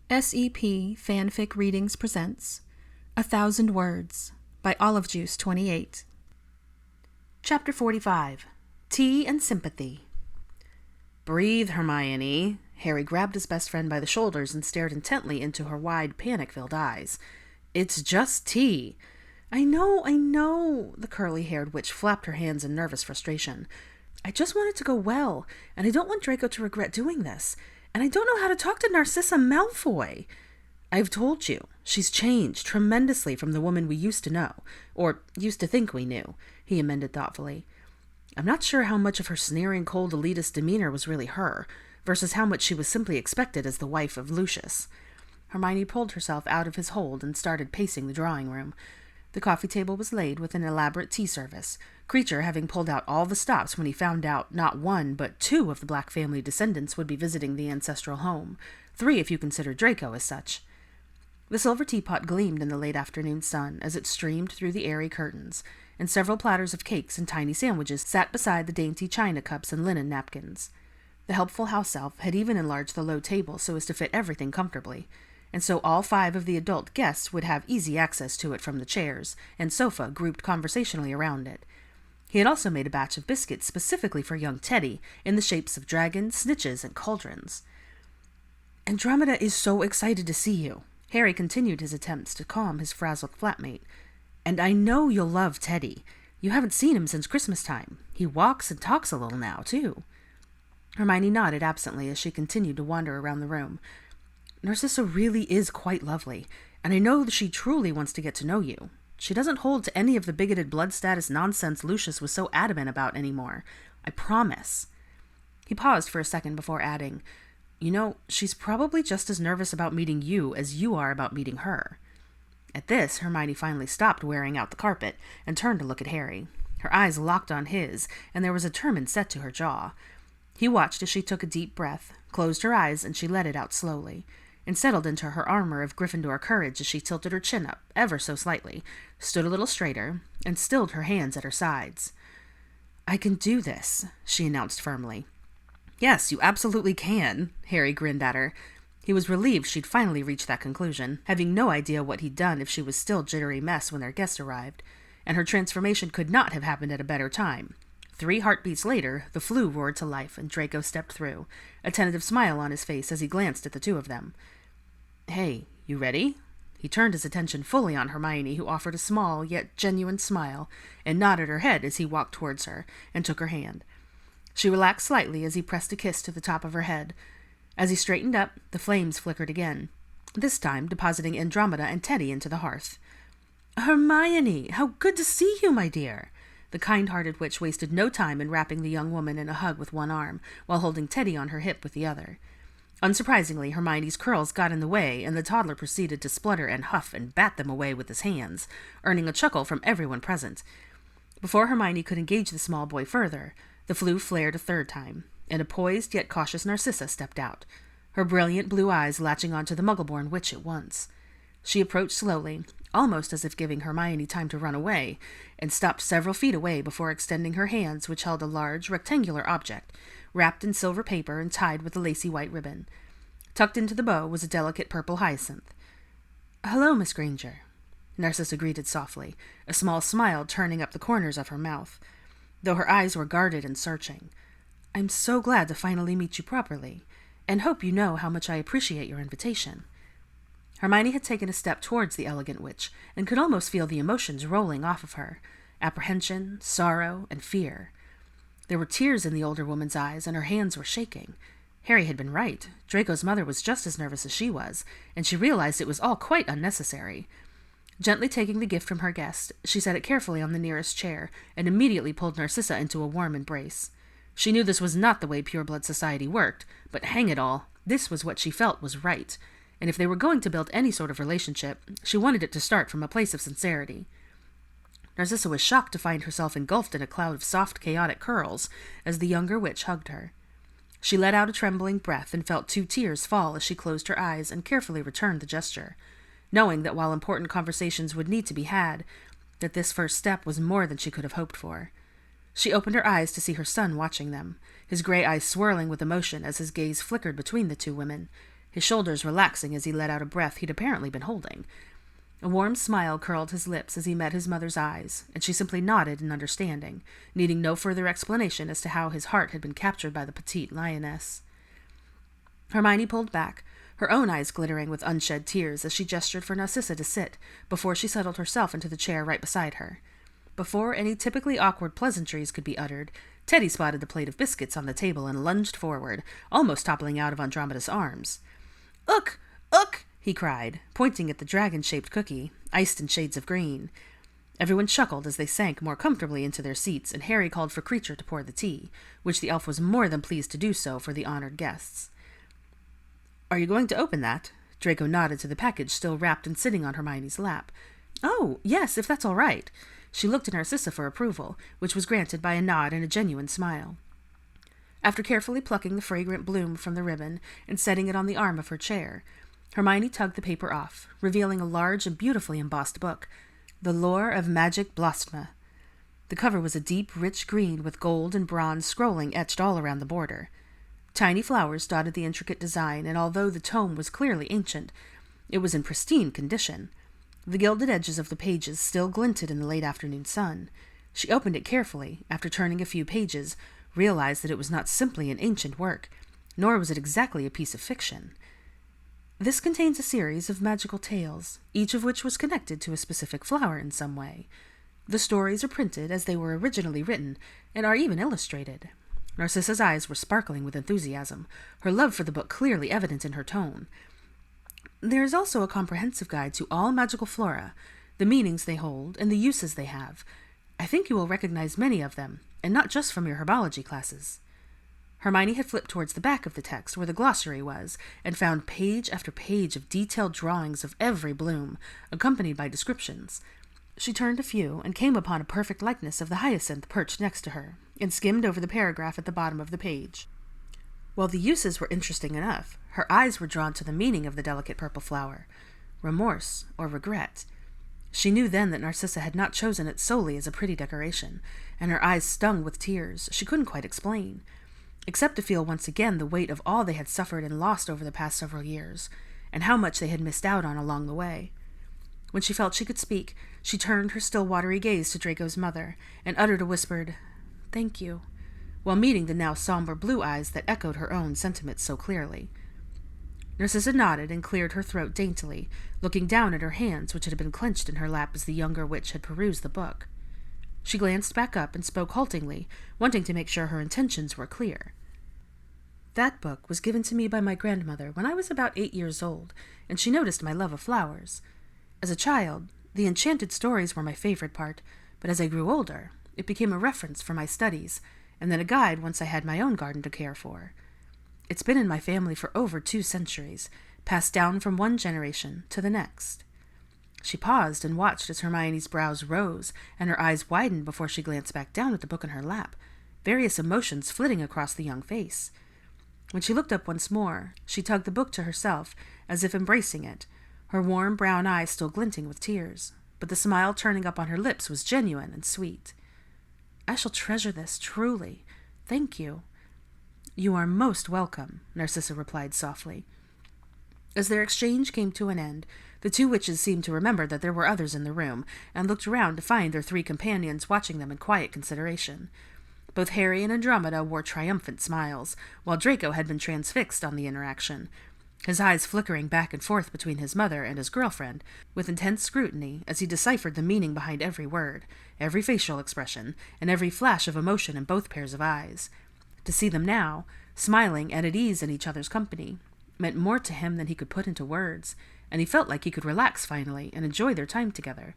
SEP Fanfic Readings presents 1,000 Words by Olive Juice 28. Chapter 45. Tea and Sympathy. Breathe, Hermione. Harry grabbed his best friend by the shoulders and stared intently into her wide, panic-filled eyes. It's just tea. I know, the curly-haired witch flapped her hands in nervous frustration. I just want it to go well, and I don't want Draco to regret doing this. And I don't know how to talk to Narcissa Malfoy. I've told you, she's changed tremendously from the woman we used to know, or used to think we knew, he amended thoughtfully. I'm not sure how much of her sneering, cold, elitist demeanor was really her, versus how much she was simply expected as the wife of Lucius. Hermione pulled herself out of his hold and started pacing the drawing room. The coffee table was laid with an elaborate tea service, Creature having pulled out all the stops when he found out not one but two of the Black family descendants would be visiting the ancestral home, 3 if you consider Draco as such. The silver teapot gleamed in the late afternoon sun as it streamed through the airy curtains, and several platters of cakes and tiny sandwiches sat beside the dainty china cups and linen napkins. The helpful house elf had even enlarged the low table so as to fit everything comfortably, and so all 5 of the adult guests would have easy access to it from the chairs and sofa grouped conversationally around it. He had also made a batch of biscuits specifically for young Teddy in the shapes of dragons, snitches, and cauldrons. Andromeda is so excited to see you. Harry continued his attempts to calm his frazzled flatmate. And I know you'll love Teddy. You haven't seen him since Christmas time. He walks and talks a little now, too. Hermione nodded absently as she continued to wander around the room. Narcissa really is quite lovely, and I know that she truly wants to get to know you. She doesn't hold to any of the bigoted blood status nonsense Lucius was so adamant about anymore. I promise. He paused for a second before adding, You know, she's probably just as nervous about meeting you as you are about meeting her. At this, Hermione finally stopped wearing out the carpet and turned to look at Harry. Her eyes locked on his, and there was a determined set to her jaw. He watched as she took a deep breath, closed her eyes, and she let it out slowly, and settled into her armor of Gryffindor courage as she tilted her chin up, ever so slightly, stood a little straighter, and stilled her hands at her sides. I can do this, she announced firmly. Yes, you absolutely can, Harry grinned at her. He was relieved she'd finally reached that conclusion, having no idea what he'd done if she was still jittery mess when their guest arrived, and her transformation could not have happened at a better time. 3 heartbeats later, the flue roared to life, and Draco stepped through, a tentative smile on his face as he glanced at the 2 of them. Hey, you ready? He turned his attention fully on Hermione, who offered a small yet genuine smile, and nodded her head as he walked towards her, and took her hand. She relaxed slightly as he pressed a kiss to the top of her head. As he straightened up, the flames flickered again, this time depositing Andromeda and Teddy into the hearth. Hermione, how good to see you, my dear! The kind-hearted witch wasted no time in wrapping the young woman in a hug with one arm, while holding Teddy on her hip with the other. Unsurprisingly, Hermione's curls got in the way, and the toddler proceeded to splutter and huff and bat them away with his hands, earning a chuckle from everyone present. Before Hermione could engage the small boy further, the flue flared a 3rd time, and a poised yet cautious Narcissa stepped out, her brilliant blue eyes latching onto the Muggle-born witch at once. She approached slowly, almost as if giving Hermione time to run away, and stopped several feet away before extending her hands, which held a large, rectangular object, wrapped in silver paper and tied with a lacy white ribbon. Tucked into the bow was a delicate purple hyacinth. Hello, Miss Granger, Narcissa greeted softly, a small smile turning up the corners of her mouth, though her eyes were guarded and searching. I'm so glad to finally meet you properly, and hope you know how much I appreciate your invitation. Hermione had taken a step towards the elegant witch, and could almost feel the emotions rolling off of her, apprehension, sorrow, and fear. There were tears in the older woman's eyes, and her hands were shaking. Harry had been right. Draco's mother was just as nervous as she was, and she realized it was all quite unnecessary. Gently taking the gift from her guest, she set it carefully on the nearest chair, and immediately pulled Narcissa into a warm embrace. She knew this was not the way pureblood society worked, but hang it all, this was what she felt was right, and if they were going to build any sort of relationship, she wanted it to start from a place of sincerity. Narcissa was shocked to find herself engulfed in a cloud of soft, chaotic curls as the younger witch hugged her. She let out a trembling breath and felt 2 tears fall as she closed her eyes and carefully returned the gesture, knowing that while important conversations would need to be had, that this first step was more than she could have hoped for. She opened her eyes to see her son watching them, his gray eyes swirling with emotion as his gaze flickered between the 2 women. his shoulders relaxing as he let out a breath he'd apparently been holding. A warm smile curled his lips as he met his mother's eyes, and she simply nodded in understanding, needing no further explanation as to how his heart had been captured by the petite lioness. Hermione pulled back, her own eyes glittering with unshed tears as she gestured for Narcissa to sit, before she settled herself into the chair right beside her. Before any typically awkward pleasantries could be uttered, Teddy spotted the plate of biscuits on the table and lunged forward, almost toppling out of Andromeda's arms. "Ook! Ook!" he cried, pointing at the dragon-shaped cookie, iced in shades of green. Everyone chuckled as they sank more comfortably into their seats, and Harry called for Kreacher to pour the tea, which the elf was more than pleased to do so for the honored guests. "Are you going to open that?" Draco nodded to the package still wrapped and sitting on Hermione's lap. "Oh, yes, if that's all right." She looked at Narcissa for approval, which was granted by a nod and a genuine smile. After carefully plucking the fragrant bloom from the ribbon and setting it on the arm of her chair, Hermione tugged the paper off, revealing a large and beautifully embossed book, The Lore of Magic Blostma. The cover was a deep, rich green with gold and bronze scrolling etched all around the border. Tiny flowers dotted the intricate design, and although the tome was clearly ancient, it was in pristine condition. The gilded edges of the pages still glinted in the late afternoon sun. She opened it carefully, after turning a few pages, realized that it was not simply an ancient work, nor was it exactly a piece of fiction. This contains a series of magical tales, each of which was connected to a specific flower in some way. The stories are printed as they were originally written, and are even illustrated. Narcissa's eyes were sparkling with enthusiasm, her love for the book clearly evident in her tone. There is also a comprehensive guide to all magical flora, the meanings they hold, and the uses they have. I think you will recognize many of them, and not just from your herbology classes. Hermione had flipped towards the back of the text where the glossary was, and found page after page of detailed drawings of every bloom, accompanied by descriptions. She turned a few, and came upon a perfect likeness of the hyacinth perched next to her, and skimmed over the paragraph at the bottom of the page. While the uses were interesting enough, her eyes were drawn to the meaning of the delicate purple flower, remorse or regret. She knew then that Narcissa had not chosen it solely as a pretty decoration, and her eyes stung with tears she couldn't quite explain, except to feel once again the weight of all they had suffered and lost over the past several years, and how much they had missed out on along the way. When she felt she could speak, she turned her still watery gaze to Draco's mother, and uttered a whispered, "Thank you," while meeting the now somber blue eyes that echoed her own sentiments so clearly. Narcissa nodded and cleared her throat daintily, looking down at her hands, which had been clenched in her lap as the younger witch had perused the book. She glanced back up and spoke haltingly, wanting to make sure her intentions were clear. "That book was given to me by my grandmother when I was about 8 years old, and she noticed my love of flowers. As a child, the enchanted stories were my favorite part, but as I grew older, it became a reference for my studies, and then a guide once I had my own garden to care for. It's been in my family for over 2 centuries, passed down from one generation to the next." She paused and watched as Hermione's brows rose and her eyes widened before she glanced back down at the book in her lap, various emotions flitting across the young face. When she looked up once more, she tugged the book to herself, as if embracing it, her warm brown eyes still glinting with tears, but the smile turning up on her lips was genuine and sweet. "I shall treasure this, truly. Thank you." "You are most welcome," Narcissa replied softly. As their exchange came to an end, the 2 witches seemed to remember that there were others in the room, and looked around to find their 3 companions watching them in quiet consideration. Both Harry and Andromeda wore triumphant smiles, while Draco had been transfixed on the interaction, his eyes flickering back and forth between his mother and his girlfriend, with intense scrutiny as he deciphered the meaning behind every word, every facial expression, and every flash of emotion in both pairs of eyes. To see them now, smiling and at ease in each other's company, meant more to him than he could put into words, and he felt like he could relax finally and enjoy their time together.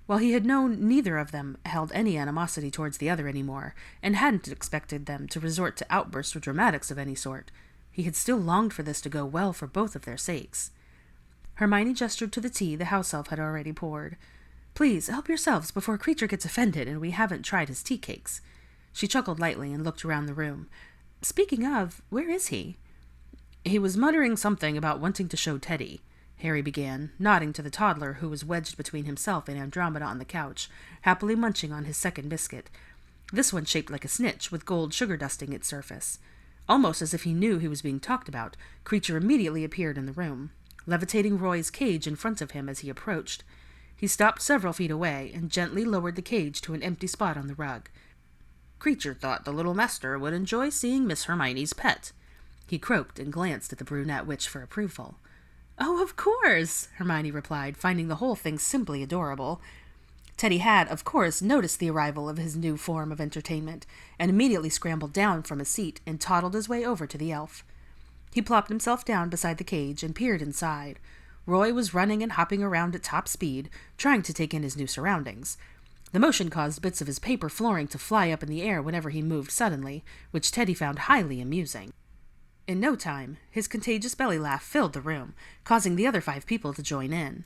While he had known neither of them held any animosity towards the other anymore, and hadn't expected them to resort to outbursts or dramatics of any sort, he had still longed for this to go well for both of their sakes. Hermione gestured to the tea the house elf had already poured. "Please, help yourselves before Kreacher gets offended and we haven't tried his tea cakes." She chuckled lightly and looked around the room. "Speaking of, where is he?" "He was muttering something about wanting to show Teddy," Harry began, nodding to the toddler who was wedged between himself and Andromeda on the couch, happily munching on his second biscuit, this one shaped like a snitch with gold sugar dusting its surface. Almost as if he knew he was being talked about, Creature immediately appeared in the room, levitating Roy's cage in front of him as he approached. He stopped several feet away and gently lowered the cage to an empty spot on the rug. Creature thought the little master would enjoy seeing Miss Hermione's pet. He croaked and glanced at the brunette witch for approval. "Oh, of course," Hermione replied, finding the whole thing simply adorable. Teddy had, of course, noticed the arrival of his new form of entertainment, and immediately scrambled down from his seat and toddled his way over to the elf. He plopped himself down beside the cage and peered inside. Roy was running and hopping around at top speed, trying to take in his new surroundings. The motion caused bits of his paper flooring to fly up in the air whenever he moved suddenly, which Teddy found highly amusing. In no time, his contagious belly laugh filled the room, causing the other 5 people to join in.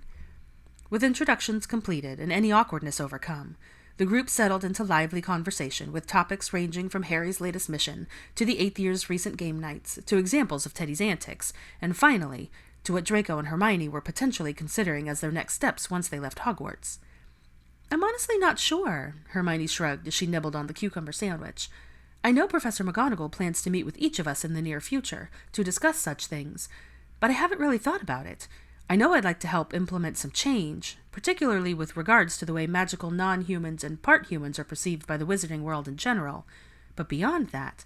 With introductions completed and any awkwardness overcome, the group settled into lively conversation with topics ranging from Harry's latest mission to the 8th year's recent game nights to examples of Teddy's antics, and finally, to what Draco and Hermione were potentially considering as their next steps once they left Hogwarts. "I'm honestly not sure," Hermione shrugged as she nibbled on the cucumber sandwich. "I know Professor McGonagall plans to meet with each of us in the near future to discuss such things, but I haven't really thought about it. I know I'd like to help implement some change, particularly with regards to the way magical non-humans and part-humans are perceived by the wizarding world in general, but beyond that..."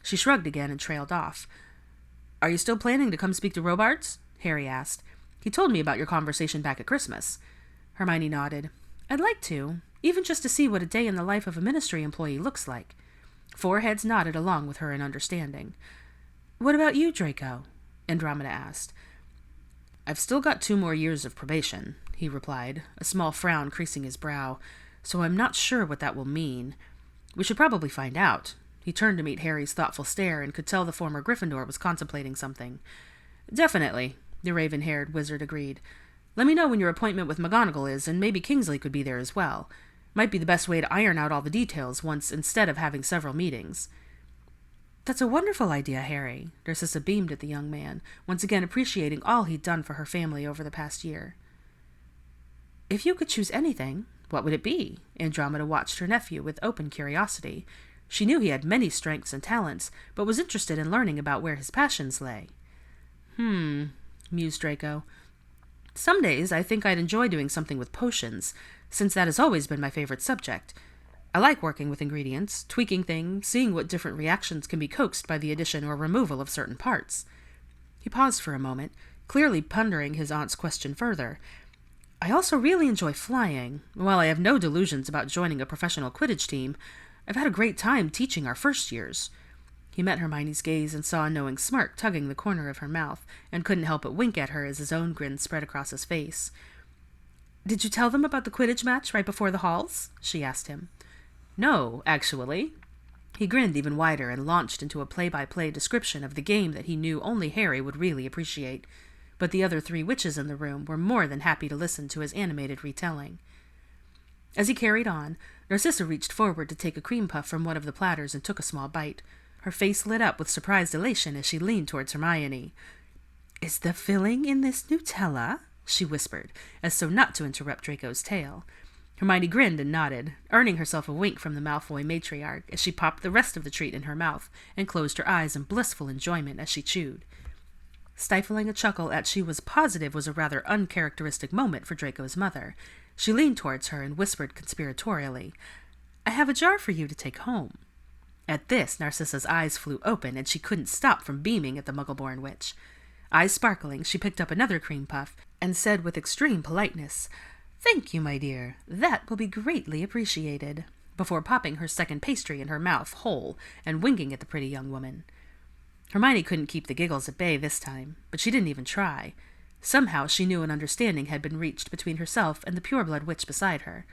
She shrugged again and trailed off. "Are you still planning to come speak to Robarts?" Harry asked. "He told me about your conversation back at Christmas." Hermione nodded. "I'd like to, even just to see what a day in the life of a ministry employee looks like." 4 heads nodded along with her in understanding. "What about you, Draco?" Andromeda asked. "I've still got 2 more years of probation," he replied, a small frown creasing his brow, "so I'm not sure what that will mean. We should probably find out." He turned to meet Harry's thoughtful stare and could tell the former Gryffindor was contemplating something. "Definitely," the raven-haired wizard agreed. "Let me know when your appointment with McGonagall is, and maybe Kingsley could be there as well. Might be the best way to iron out all the details once instead of having several meetings." "That's a wonderful idea, Harry." Narcissa beamed at the young man, once again appreciating all he'd done for her family over the past year. "If you could choose anything, what would it be?" Andromeda watched her nephew with open curiosity. She knew he had many strengths and talents, but was interested in learning about where his passions lay. Mused Draco. "Some days I think I'd enjoy doing something with potions, since that has always been my favorite subject. I like working with ingredients, tweaking things, seeing what different reactions can be coaxed by the addition or removal of certain parts." He paused for a moment, clearly pondering his aunt's question further. "I also really enjoy flying. While I have no delusions about joining a professional Quidditch team, I've had a great time teaching our first years." He met Hermione's gaze and saw a knowing smirk tugging the corner of her mouth, and couldn't help but wink at her as his own grin spread across his face. "Did you tell them about the Quidditch match right before the halls?" she asked him. "No, actually." He grinned even wider and launched into a play-by-play description of the game that he knew only Harry would really appreciate, but the other 3 witches in the room were more than happy to listen to his animated retelling. As he carried on, Narcissa reached forward to take a cream puff from one of the platters and took a small bite. Her face lit up with surprised elation as she leaned towards Hermione. "Is the filling in this Nutella?" she whispered, as so not to interrupt Draco's tale. Hermione grinned and nodded, earning herself a wink from the Malfoy matriarch as she popped the rest of the treat in her mouth and closed her eyes in blissful enjoyment as she chewed. Stifling a chuckle at she was positive was a rather uncharacteristic moment for Draco's mother, she leaned towards her and whispered conspiratorially, "I have a jar for you to take home." At this, Narcissa's eyes flew open, and she couldn't stop from beaming at the Muggle-born witch. Eyes sparkling, she picked up another cream puff and said with extreme politeness, "Thank you, my dear. That will be greatly appreciated," before popping her second pastry in her mouth whole and winking at the pretty young woman. Hermione couldn't keep the giggles at bay this time, but she didn't even try. Somehow she knew an understanding had been reached between herself and the pureblood witch beside her.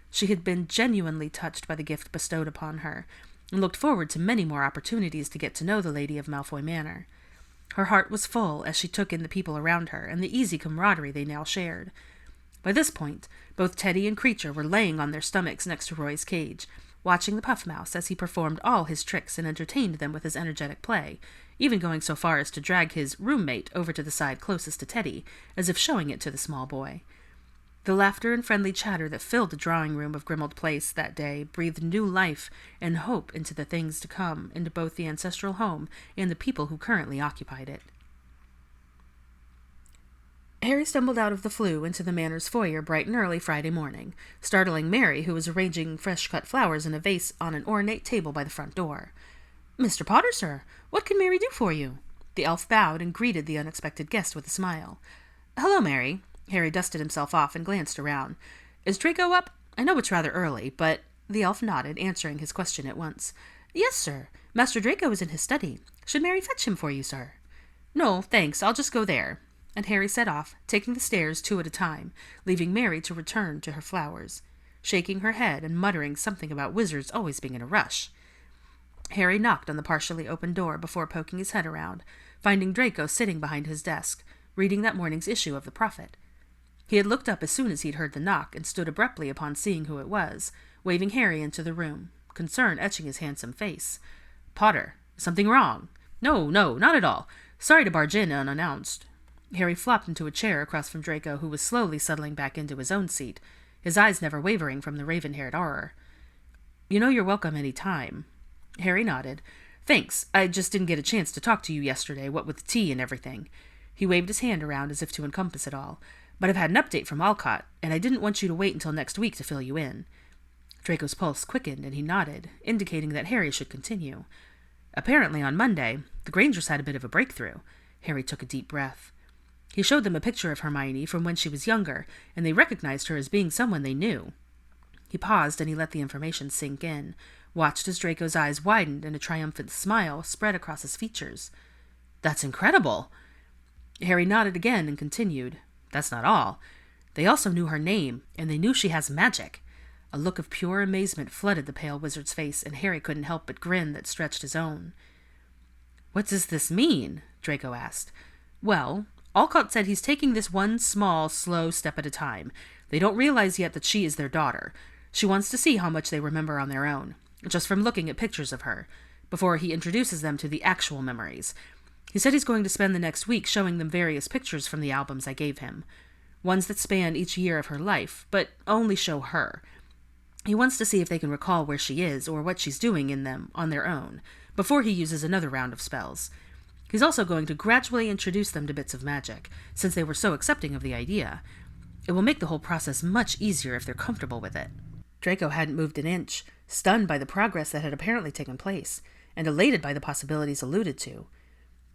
She had been genuinely touched by the gift bestowed upon her, and looked forward to many more opportunities to get to know the lady of Malfoy Manor. Her heart was full as she took in the people around her and the easy camaraderie they now shared. By this point, both Teddy and Creature were laying on their stomachs next to Roy's cage, watching the Puff Mouse as he performed all his tricks and entertained them with his energetic play, even going so far as to drag his roommate over to the side closest to Teddy, as if showing it to the small boy. The laughter and friendly chatter that filled the drawing-room of Grimmauld Place that day breathed new life and hope into the things to come, into both the ancestral home and the people who currently occupied it. Harry stumbled out of the flue into the manor's foyer bright and early Friday morning, startling Mary, who was arranging fresh-cut flowers in a vase on an ornate table by the front door. "Mr. Potter, sir, what can Mary do for you?" The elf bowed and greeted the unexpected guest with a smile. "Hello, Mary." Harry dusted himself off and glanced around. "Is Draco up? I know it's rather early, but—" The elf nodded, answering his question at once. "Yes, sir. Master Draco is in his study. Should Mary fetch him for you, sir?" "No, thanks. I'll just go there." And Harry set off, taking the stairs 2 at a time, leaving Mary to return to her flowers, shaking her head and muttering something about wizards always being in a rush. Harry knocked on the partially open door before poking his head around, finding Draco sitting behind his desk, reading that morning's issue of the Prophet. He had looked up as soon as he'd heard the knock and stood abruptly upon seeing who it was, waving Harry into the room, concern etching his handsome face. "Potter, something wrong?" No, not at all. Sorry to barge in unannounced." Harry flopped into a chair across from Draco, who was slowly settling back into his own seat, his eyes never wavering from the raven-haired auror. "You know you're welcome any time." Harry nodded. "Thanks, I just didn't get a chance to talk to you yesterday, what with the tea and everything." He waved his hand around as if to encompass it all. "But I've had an update from Alcott, and I didn't want you to wait until next week to fill you in." Draco's pulse quickened, and he nodded, indicating that Harry should continue. "Apparently on Monday, the Grangers had a bit of a breakthrough." Harry took a deep breath. He showed them a picture of Hermione from when she was younger, and they recognized her as being someone they knew. He paused, and he let the information sink in, watched as Draco's eyes widened and a triumphant smile spread across his features. "That's incredible!" Harry nodded again and continued. "That's not all. They also knew her name, and they knew she has magic." A look of pure amazement flooded the pale wizard's face, and Harry couldn't help but grin that stretched his own. "What does this mean?" Draco asked. "Well, Alcott said he's taking this one small, slow step at a time. They don't realize yet that she is their daughter. She wants to see how much they remember on their own, just from looking at pictures of her, before he introduces them to the actual memories. He said he's going to spend the next week showing them various pictures from the albums I gave him. Ones that span each year of her life, but only show her. He wants to see if they can recall where she is or what she's doing in them on their own, before he uses another round of spells. He's also going to gradually introduce them to bits of magic, since they were so accepting of the idea. It will make the whole process much easier if they're comfortable with it." Draco hadn't moved an inch, stunned by the progress that had apparently taken place, and elated by the possibilities alluded to.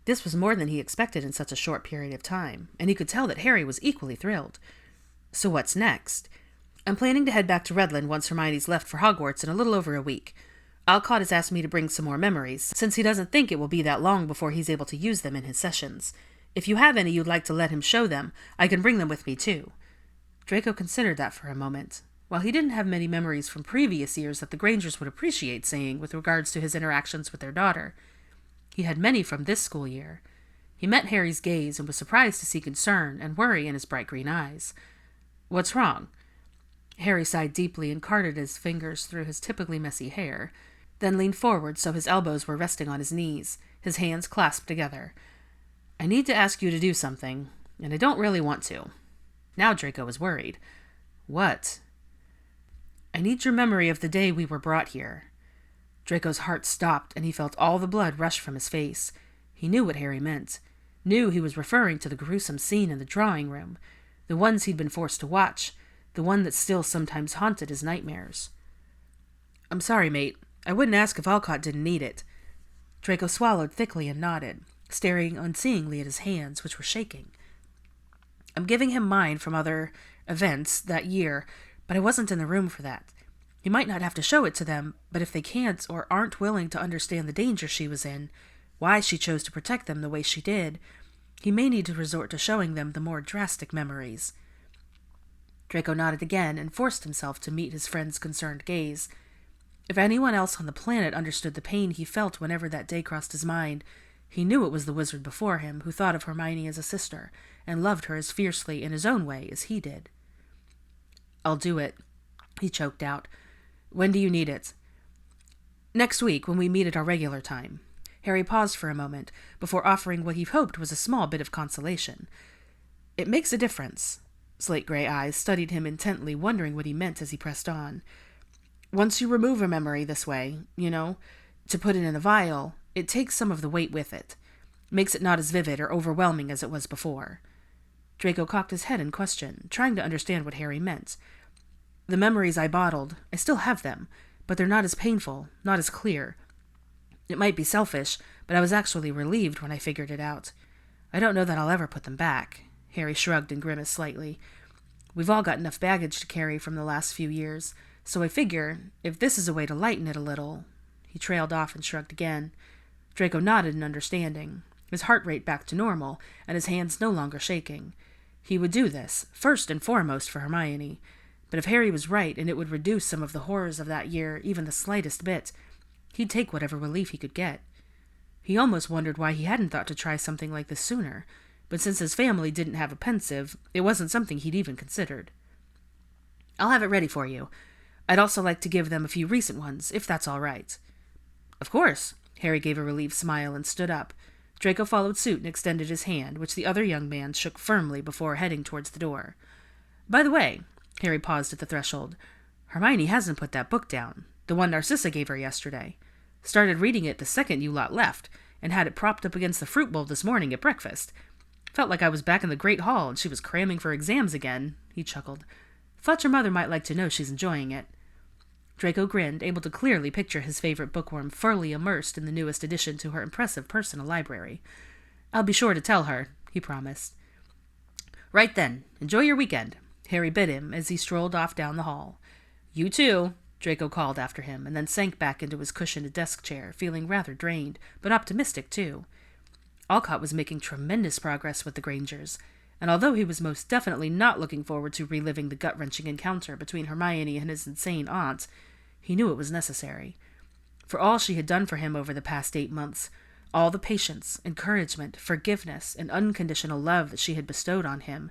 This was more than he expected in such a short period of time, and he could tell that Harry was equally thrilled. "So what's next?" "I'm planning to head back to Redland once Hermione's left for Hogwarts in a little over a week. Alcott has asked me to bring some more memories, since he doesn't think it will be that long before he's able to use them in his sessions. If you have any you'd like to let him show them, I can bring them with me too." Draco considered that for a moment. While he didn't have many memories from previous years that the Grangers would appreciate seeing with regards to his interactions with their daughter, he had many from this school year. He met Harry's gaze and was surprised to see concern and worry in his bright green eyes. "What's wrong?" Harry sighed deeply and carted his fingers through his typically messy hair, then leaned forward so his elbows were resting on his knees, his hands clasped together. "I need to ask you to do something, and I don't really want to." Now Draco was worried. "What?" "I need your memory of the day we were brought here." Draco's heart stopped, and he felt all the blood rush from his face. He knew what Harry meant, knew he was referring to the gruesome scene in the drawing room, the ones he'd been forced to watch, the one that still sometimes haunted his nightmares. "I'm sorry, mate. I wouldn't ask if Alcott didn't need it." Draco swallowed thickly and nodded, staring unseeingly at his hands, which were shaking. "I'm giving him mine from other events that year, but I wasn't in the room for that. He might not have to show it to them, but if they can't or aren't willing to understand the danger she was in, why she chose to protect them the way she did, he may need to resort to showing them the more drastic memories." Draco nodded again and forced himself to meet his friend's concerned gaze. If anyone else on the planet understood the pain he felt whenever that day crossed his mind, he knew it was the wizard before him who thought of Hermione as a sister and loved her as fiercely in his own way as he did. "I'll do it," he choked out. "When do you need it?" "Next week, when we meet at our regular time." Harry paused for a moment before offering what he hoped was a small bit of consolation. "It makes a difference." Slate-gray eyes studied him intently, wondering what he meant as he pressed on. Once you remove a memory this way, to put it in a vial, it takes some of the weight with it. Makes it not as vivid or overwhelming as it was before. Draco cocked his head in question, trying to understand what Harry meant. The memories I bottled, I still have them, but they're not as painful, not as clear. It might be selfish, but I was actually relieved when I figured it out. I don't know that I'll ever put them back. Harry shrugged and grimaced slightly. We've all got enough baggage to carry from the last few years, so I figure, if this is a way to lighten it a little... He trailed off and shrugged again. Draco nodded in understanding, his heart rate back to normal, and his hands no longer shaking. He would do this, first and foremost for Hermione. But if Harry was right, and it would reduce some of the horrors of that year even the slightest bit, he'd take whatever relief he could get. He almost wondered why he hadn't thought to try something like this sooner, but since his family didn't have a pensive, it wasn't something he'd even considered. I'll have it ready for you. I'd also like to give them a few recent ones, if that's all right. Of course. Harry gave a relieved smile and stood up. Draco followed suit and extended his hand, which the other young man shook firmly before heading towards the door. By the way, Harry paused at the threshold, Hermione hasn't put that book down, the one Narcissa gave her yesterday. Started reading it the second you lot left, and had it propped up against the fruit bowl this morning at breakfast. Felt like I was back in the Great Hall and she was cramming for exams again, he chuckled. Thought your mother might like to know she's enjoying it. Draco grinned, able to clearly picture his favorite bookworm fully immersed in the newest addition to her impressive personal library. I'll be sure to tell her, he promised. Right then, enjoy your weekend, Harry bid him as he strolled off down the hall. You too, Draco called after him, and then sank back into his cushioned desk chair, feeling rather drained, but optimistic too. Alcott was making tremendous progress with the Grangers, and although he was most definitely not looking forward to reliving the gut-wrenching encounter between Hermione and his insane aunt, he knew it was necessary. For all she had done for him over the past 8 months, all the patience, encouragement, forgiveness, and unconditional love that she had bestowed on him,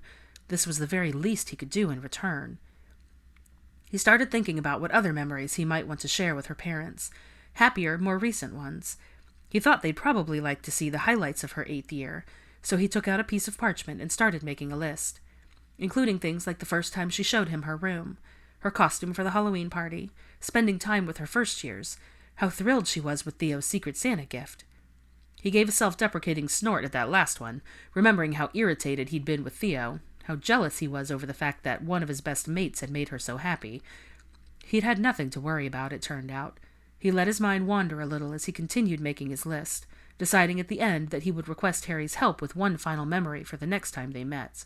this was the very least he could do in return. He started thinking about what other memories he might want to share with her parents, happier, more recent ones. He thought they'd probably like to see the highlights of her 8th year, so he took out a piece of parchment and started making a list, including things like the first time she showed him her room, her costume for the Halloween party, spending time with her first years, how thrilled she was with Theo's Secret Santa gift. He gave a self-deprecating snort at that last one, remembering how irritated he'd been with Theo, how jealous he was over the fact that one of his best mates had made her so happy. He'd had nothing to worry about, it turned out. He let his mind wander a little as he continued making his list, deciding at the end that he would request Harry's help with one final memory for the next time they met.